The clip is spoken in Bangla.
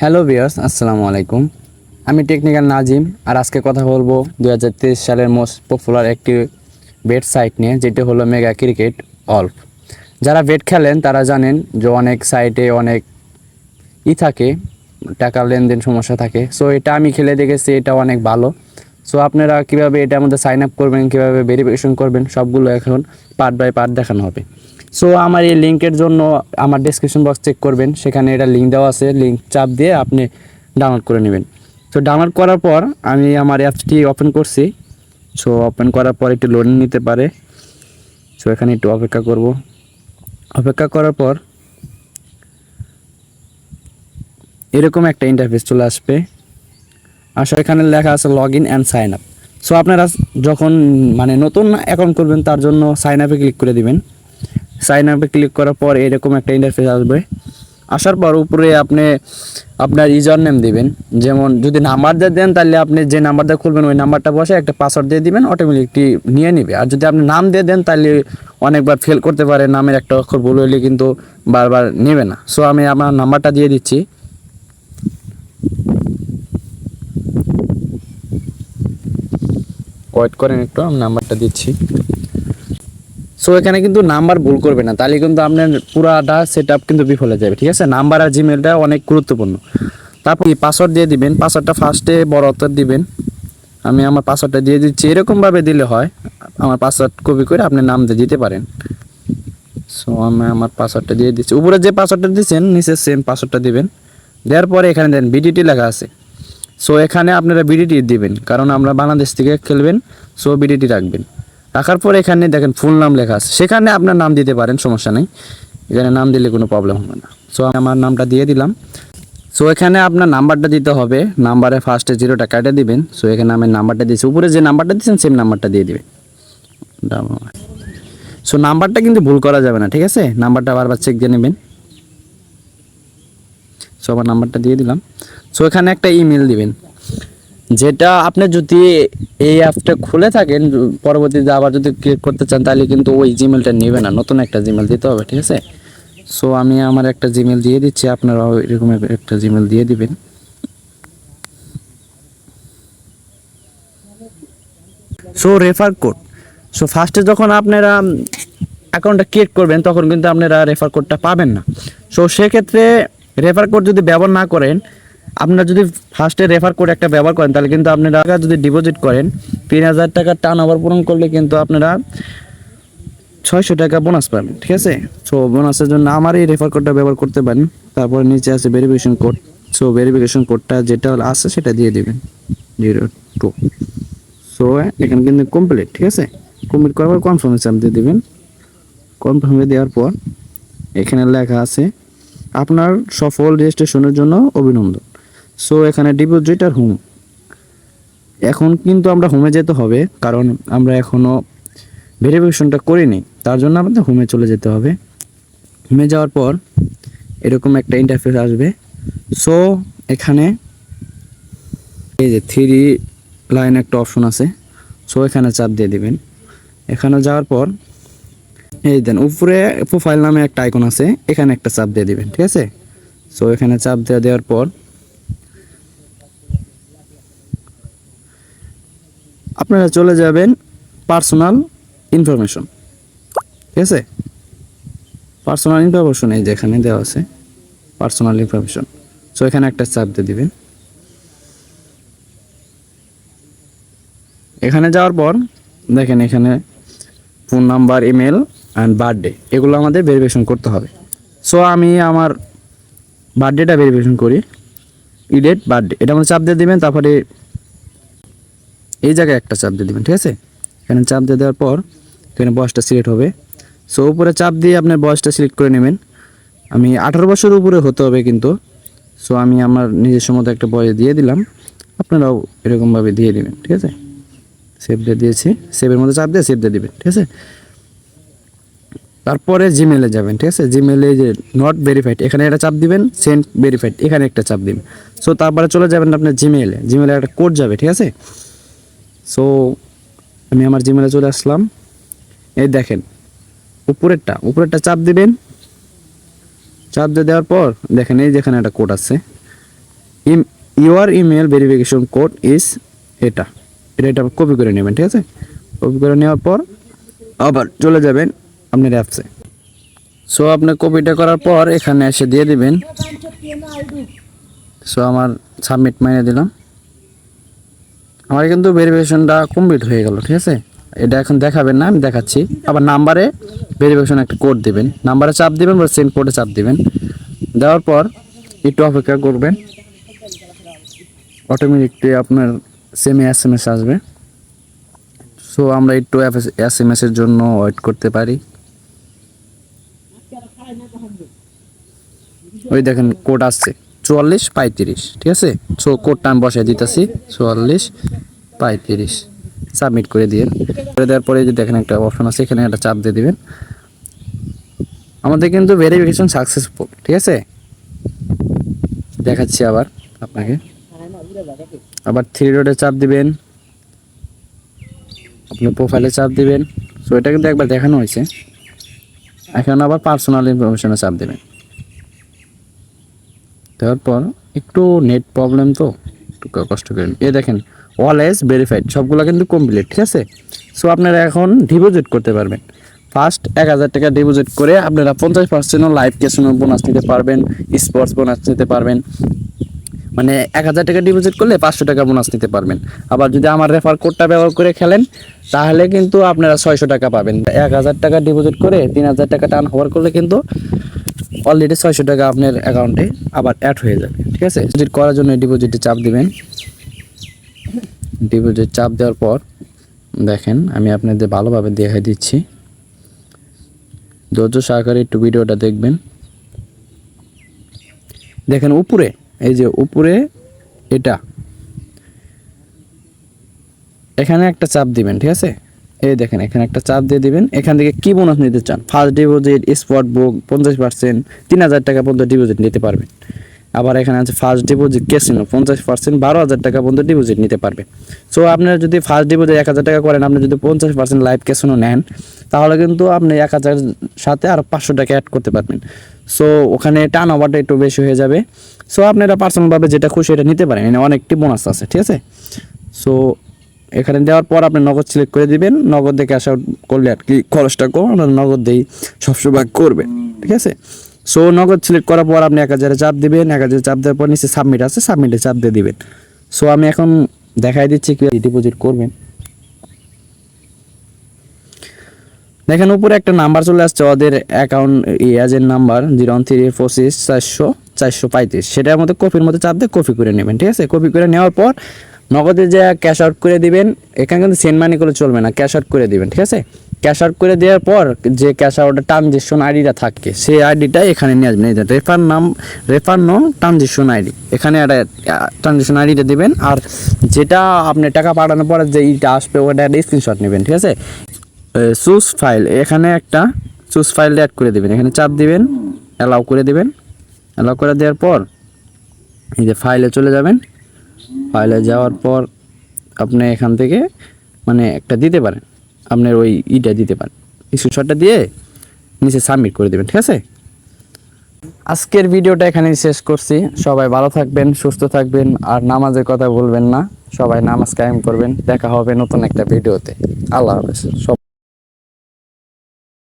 হ্যালো ভিউয়ার্স, আসসালামু আলাইকুম। আমি টেকনিক্যাল নাজিম, আর আজকে কথা বলবো 2023 সালের মোস্ট পপুলার একটি বেট সাইট নিয়ে, যেটি হলো মেগা ক্রিকেট অল্প। যারা বেট খেলেন তারা জানেন যে অনেক সাইটে অনেক থাকে, টাকা লেনদেন সমস্যা থাকে। সো এটা আমি খেলে দেখেছি, এটা অনেক ভালো। সো আপনারা কীভাবে এটার মধ্যে সাইন আপ করবেন, কীভাবে ভেরিফিকেশন করবেন, সবগুলো এখন পার্ট বাই পার্ট দেখানো হবে। সো আমার এই লিঙ্কের জন্য আমার ডেসক্রিপশন বক্স চেক করবেন, সেখানে এটা লিঙ্ক দেওয়া আছে, লিঙ্ক চাপ দিয়ে আপনি ডাউনলোড করে নেবেন। তো ডাউনলোড করার পর আমি আমার অ্যাপসটি ওপেন করছি। সো ওপেন করার পর একটু লোডিং নিতে পারে। সো এখানে একটু অপেক্ষা করব। অপেক্ষা করার পর এরকম একটা ইন্টারফেস চলে আসবে। আসলে এখানে লেখা আছে log in and sign up. So আপনারা যখন নতুন অ্যাকাউন্ট করবেন তার জন্য সাইন আপে ক্লিক করে দিবেন। সাইন আপে ক্লিক করার পর এরকম একটা ইন্টারফেস আসবে। আসার পর উপরে আপনি আপনার ইউজার নেম দিবেন। যেমন যদি নাম্বার দিয়ে দেন তাহলে আপনি যে নাম্বার দিয়ে খুলবেন ওই নাম্বারটা বসে একটা পাসওয়ার্ড দিয়ে দিবেন, অটোমেটিকলি নিয়ে নেবে। আর যদি আপনি নাম দিয়ে দেন তাহলে অনেকবার ফেল করতে পারে, নামের একটা অক্ষর ভুল হইলে কিন্তু বারবার নেবে না। সো আমি আমার নাম্বারটা দিয়ে দিচ্ছি। ওয়েট করেন একটু, আমি নাম্বারটা দিচ্ছি। সো এখানে কিন্তু নাম্বার ভুল করবে না, তাহলে কিন্তু আপনার পুরাটা সেট আপ কিন্তু বিফল হয়ে যাবে। ঠিক আছে, নাম্বার আর জিমেলটা অনেক গুরুত্বপূর্ণ। তারপর পাসওয়ার্ড দিয়ে দিবেন। পাসওয়ার্ডটা ফার্স্টে বড় অক্ষর দিবেন। আমি আমার পাসওয়ার্ডটা দিয়ে দিচ্ছি। এরকমভাবে দিলে হয়, আমার পাসওয়ার্ড কপি করে আপনি নাম দিয়ে দিতে পারেন। সো আমি আমার পাসওয়ার্ডটা দিয়ে দিচ্ছি। উপরে যে পাসওয়ার্ডটা দিচ্ছেন নিচে সেম পাসওয়ার্ডটা দিবেন। দেওয়ার পরে এখানে দেন বিডিটি লেখা আছে। সো এখানে আপনারা বিডিটি দিবেন, কারণ আমরা বাংলাদেশ থেকে খেলবেন। সো বিডিটি রাখবেন। রাখার পর এখানে দেখেন ফুল নাম লেখা আছে, সেখানে আপনার নাম দিতে পারেন, সমস্যা নেই। এখানে নাম দিলে কোনো প্রবলেম হবে না। সো আমি আমার নামটা দিয়ে দিলাম। সো এখানে আপনার নাম্বারটা দিতে হবে। নাম্বারে ফার্স্টে 0টা কেটে দিবেন। সো এখানে আমি নাম্বারটা দিয়েছি, উপরে যে নাম্বারটা দিচ্ছেন সেম নাম্বারটা দিয়ে দিবেন। সো নাম্বারটা কিন্তু ভুল করা যাবে না, ঠিক আছে? নাম্বারটা বারবার চেক দিয়ে নেবেন। সো আমার নাম্বারটা দিয়ে দিলাম। সো এখানে একটা ইমেল দিবেন, যেটা আপনি যদি এই অ্যাপটা খুলে থাকেন, পরবর্তীতে আবার যদি ক্লিক করতে চান তাহলে কিন্তু ওই জিমেলটা নেবে না, নতুন একটা জিমেল দিতে হবে, ঠিক আছে? সো আমি আমার একটা জিমেল দিয়ে দিচ্ছি, আপনারাও এরকম একটা জিমেল দিয়ে দিবেন। So refer code. সো ফার্স্টে যখন আপনারা অ্যাকাউন্টটা ক্রিয়েট করবেন তখন কিন্তু আপনারা রেফার কোডটা পাবেন না। সো সেক্ষেত্রে রেফার কোড যদি ব্যবহার না করেন, আপনারা যদি ফার্স্টে রেফার কোড একটা ব্যবহার করেন তাহলে কিন্তু আপনারা যদি ডিপোজিট করেন 3000 টাকার টার্ন ওভার পূরণ করলে কিন্তু আপনারা 600 টাকা বোনাস পাবেন, ঠিক আছে? সো বোনাসের জন্য আমার এই রেফার কোডটা ব্যবহার করতে পারেন। তারপর নিচে আছে ভেরিফিকেশন কোড। সো ভেরিফিকেশন কোডটা যেটা আছে সেটা দিয়ে দিবেন, 02। সো এখানে কিন্তু কমপ্লিট, ঠিক আছে? কমপ্লিট করার পর কনফার্মে চাপ দিয়ে দিবেন। কনফার্মে দেওয়ার পর এখানে লেখা আছে আপনার সফল রেজিস্ট্রেশনের জন্য অভিনন্দন। সো এখানে ডিপোজিট আর হোম। এখন কিন্তু আমরা হোমে যেতে হবে, কারণ আমরা এখনও ভেরিফিকেশনটা করিনি, তার জন্য আমাদের হোমে চলে যেতে হবে। হোমে যাওয়ার পর এরকম একটা ইন্টারফেস আসবে। সো এখানে এই যে 3 লাইন একটা অপশন আছে। সো এখানে চাপ দিয়ে দিবেন। এখানে যাওয়ার পর এই দেন উপরে প্রোফাইল নামে একটা আইকন আছে, এখানে একটা চাপ দিয়ে দিবেন, ঠিক আছে? সো এখানে চাপ দিয়ে দেওয়ার পর আপনারা চলে যাবেন পার্সোনাল ইনফরমেশন, ঠিক আছে? পার্সোনাল ইনফরমেশন এই যে এখানে দেওয়া আছে পার্সোনাল ইনফরমেশন। সো এখানে একটা চাপ দিয়ে দিবেন। এখানে যাওয়ার পর দেখেন এখানে phone number, email and birthday, এগুলো আমাদের ভেরিফিকেশন করতে হবে। সো আমি আমার বার্থডেটা ভেরিফিকেশন করি। ইডেট বার্থডে, এটা মানে চাপ দিয়ে দিবেন। তারপরে এই জায়গায় একটা চাপ দিয়ে দিবেন, ঠিক আছে? এখানে চাপ দিয়ে দেওয়ার পর এখানে বয়সটা সিলেক্ট হবে। সো উপরে চাপ দিয়ে আপনার বয়সটা সিলেক্ট করে নেবেন। আমি 18 বছরের উপরে হতে হবে কিন্তু। সো আমি আমার নিজস্ব মতো একটা বয়স দিয়ে দিলাম, আপনারাও এরকমভাবে দিয়ে দিবেন, ঠিক আছে? সেভ দিয়ে দিয়েছি। সেভের মধ্যে চাপ দিয়ে সেভ দিয়ে দিবেন, ঠিক আছে? তারপরে জিমেলে যাবেন, ঠিক আছে? জিমেলে যে নট ভেরিফাইড এখানে একটা চাপ দিবেন, সেন্ড ভেরিফাইড এখানে একটা চাপ দিবেন। সো তারপরে চলে যাবেন আপনার জিমেলে। জিমেলে একটা কোড যাবে, ঠিক আছে? সো আমি আমার জিমেলে চলে আসলাম। এই দেখেন উপরেরটা চাপ দিবেন। চাপ দিয়ে দেওয়ার পর দেখেন এই যেখানে একটা কোড আছে, your email verification code is এটা এটা কপি করে নেবেন, ঠিক আছে। কপি করে নেওয়ার পর আবার চলে যাবেন আপনার অ্যাপসে। সো আপনি কপিটা করার পর এখানে এসে দিয়ে দিবেন। সো আমার সাবমিট মাইনে দিলাম, আমার কিন্তু ভেরিফিকেশনটা কমপ্লিট হয়ে গেল, ঠিক আছে। এটা এখন দেখাবেন না, আমি দেখাচ্ছি। আবার নাম্বারে ভেরিফিকেশন একটা কোড দেবেন, নাম্বারে চাপ দিবেন বা সেন্ড কোডে চাপ দিবেন। দেওয়ার পর একটু অপেক্ষা করবেন, অটোমেটিকলি আপনার সেমে SMS আসবে। সো আমরা একটু SMS এর জন্য ওয়েট করতে পারি। ওই দেখেন কোড আসছে 4435, ঠিক আছে। সো কোডটা আমি বসাই দিতেছি 4435, সাবমিট করে দিয়ে দেওয়ার পরে যে দেখেন একটা অপশন আছে, এখানে একটা চাপ দিয়ে দিবেন। আমাদের কিন্তু ভেরিফিকেশন সাকসেসফুল, ঠিক আছে। দেখাচ্ছি আবার আপনাকে, আবার 3 ডটে চাপ দিবেন, আপনি প্রোফাইলে চাপ দিবেন। সো এটা কিন্তু একবার দেখানো হয়েছে, এখন আবার পার্সোনাল ইনফরমেশনে চাপ দেবেন। দেওয়ার পর একটু নেট প্রবলেম তো একটু কষ্ট করেন। এ দেখেন অলওয়েজ ভেরিফাইড, সবগুলো কিন্তু কমপ্লিট, ঠিক আছে। সো আপনারা এখন ডিপোজিট করতে পারবেন। ফার্স্ট 1000 টাকা ডিপোজিট করে আপনারা 50% লাইভ ক্যাসিনো বোনাস নিতে পারবেন, স্পোর্টস বোনাস নিতে পারবেন। মানে 1000 টাকা ডিপোজিট করলে 500 টাকা বোনাস নিতে পারবেন। আবার যদি আমার রেফার কোডটা ব্যবহার করে খেলেন তাহলে কিন্তু আপনারা 600 টাকা পাবেন। 1000 টাকা ডিপোজিট করে 3000 টাকা টার্ন ওভার করলে কিন্তু অলরেডি 600 টাকা আপনার অ্যাকাউন্টে আবার অ্যাড হয়ে যাবে, ঠিক আছে। ডিপোজিট করার জন্য ডিপোজিটে চাপ দিবেন। ডিপোজিট চাপ দেওয়ার পর দেখেন আমি আপনাদের ভালোভাবে দেখাই দিচ্ছি, ধৈর্য সহকারে একটু ভিডিওটা দেখবেন। দেখেন উপরে, এই যে উপরে এটা, এখানে একটা চাপ দিবেন, ঠিক আছে। এই দেখেন এখানে একটা চাপ দিয়ে দিবেন। এখান থেকে কি বোনাস নিতে চান, ফার্স্ট ডিপোজিট, স্পট বুক 50%, 3000 টাকা পর্যন্ত ডিপোজিট নিতে পারবেন। আবার এখানে আছে ফার্স্ট ডিপোজিট ক্যাসিনো 50%, 12000 টাকা পর্যন্ত ডিপোজিট নিতে পারবেন। সো আপনারা যদি ফার্স্ট ডিপোজিট 1000 টাকা করেন, আপনি যদি 50% লাইভ ক্যাসিনো নেন তাহলে কিন্তু আপনি 1000 সাথে আর 500 টাকা অ্যাড করতে পারবেন। সো ওখানে টার্ন ওভারটা একটু বেশি হয়ে যাবে। সো আপনারা পার্সোনালভাবে যেটা খুশি এটা নিতে পারেন, এখানে অনেকটি বোনাস আছে, ঠিক আছে। সো এখানে দেওয়ার পর আপনি নগদ সিলেক্ট করে দিবেন। নগদ দিয়ে ক্যাশ আউট করলে আর কি খরচটা কম, আপনার নগদ দিয়েই সবসময় করবেন, ঠিক আছে। সো নগদ সিলেক্ট করার পর আপনি 1000 চাপ দিবেন। 1000 চাপ দেওয়ার পর নিচে সাবমিট আছে, সাবমিটে চাপ দিয়ে দিবেন। সো আমি এখন দেখাই দিচ্ছি কি ডিপোজিট করবেন। দেখেন উপরে একটা নাম্বার চলে আসছে, ওদের অ্যাকাউন্ট এজেন্ট নাম্বার 01325400435, সেটার মধ্যে কপির মধ্যে চাপ দিয়ে কপি করে নেবেন, ঠিক আছে। কপি করে নেওয়ার পর নগদে যে ক্যাশ আউট করে দিবেন। এখানে কিন্তু সেন্ড মানি করে চলবে না, ক্যাশ আউট করে দিবেন, ঠিক আছে। ক্যাশ আউট করে দেওয়ার পর যে ক্যাশ আউটের ট্রানজেকশন আইডিটা থাকে সেই আইডিটা এখানে নিয়ে আসবেন। এই যে রেফার নং ট্রানজেকশন আইডি, এখানে একটা ট্রানজেকশন আইডিটা দিবেন। আর যেটা আপনি টাকা পাঠানোর পরে যে ইটা আসবে ওটা একটা স্ক্রিনশট নেবেন, ঠিক আছে। চুজ ফাইল, এখানে একটা চুজ ফাইল অ্যাড করে দেবেন, এখানে চাপ দিবেন, অ্যালাউ করে দিবেন। অ্যালাউ করে দেওয়ার পর এই যে ফাইলে চলে যাবেন। ফাইলে যাওয়ার পর আপনি এখান থেকে মানে একটা দিতে পারেন, আপনার ওই ইটা দিতে পারেন, স্ক্রিনশটটা দিয়ে নিচে সাবমিট করে দেবেন, ঠিক আছে। আজকের ভিডিওটা এখানেই শেষ করছি। সবাই ভালো থাকবেন, সুস্থ থাকবেন, আর নামাজের কথা বলবেন না। সবাই নামাজ কায়েম করবেন। দেখা হবে নতুন একটা ভিডিওতে। আল্লাহ হাফেজ সবাই।